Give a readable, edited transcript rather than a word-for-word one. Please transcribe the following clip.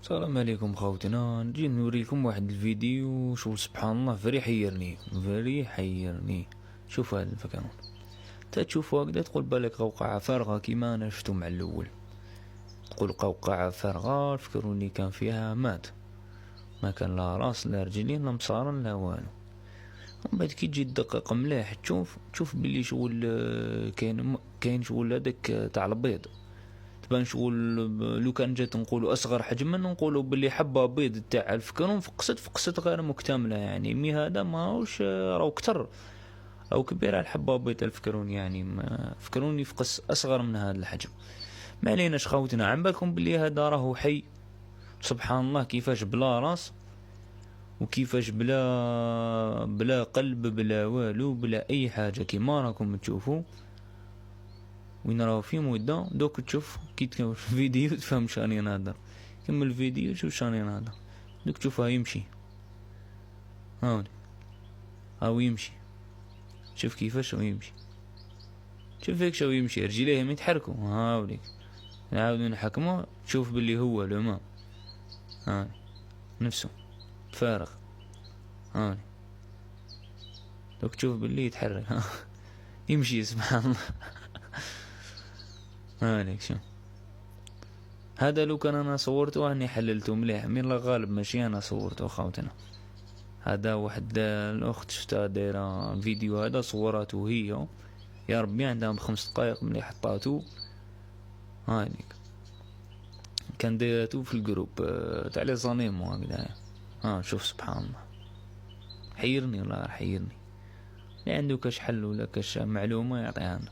السلام عليكم خوتنا، نجي نوريكم واحد الفيديو. شوف سبحان الله، فري حيرني. شوف هذا الفكرون، تشوفوا هكذا تقول بالك قوقعة فارغة كيما انا شفتو مع الاول. تقول قوقعة فارغة، الفكروني كان فيها مات، ما كان لا راس لا رجلين لا مصارن لا والو. ومن بعد كي تجي تدقق مليح تشوف بلي شغل كاين شغل هذاك تاع البيض. تبان شغل لو كان جات نقولوا اصغر حجما نقولوا باللي حبه بيض تاع الفكرون فقست غير مكتمله، يعني مي هذا ماهوش راهو كتر، راهو كبير على الحبه بيض الفكرون، يعني ما فكروني يفقس اصغر من هذا الحجم. ما عليناش خوتنا، عم بالكم باللي هذا راهو حي. سبحان الله كيفاش بلا راس، وكيفاش بلا قلب بلا والو بلا اي حاجه كيما راكم تشوفوا. وين راهو في مدة دوك تشوف كي تكمل الفيديو تفهم شاني نهضر. كمل الفيديو شوف شاني نهضر. دوك تشوفه يمشي، هاولي هاو يمشي. شوف كيفاش هو يمشي، شوف هيك شو يمشي، رجليه ما يتحركوا. هاوليك نعاودو نحكمو، تشوف باللي هو لوما هاي نفسه فارغ. هاولي دوك تشوف باللي يتحرك يمشي سبحان الله. هاوليك شوف، هذا لو كان انا صورته راني حللته مليح، من لا غالب ماشي انا صورته خاوتنا. هذا واحد الاخت شفتها دايره فيديو، هذا صورته هي، يا ربي عندها 5 دقائق ملي حطاتو. هايليك كان دايرتو في الجروب تاع لي زانيمو هكذا. شوف سبحان الله، حيرني والله حيرني. اللي عنده كاش حل ولا كاش معلومه يعطيها لنا.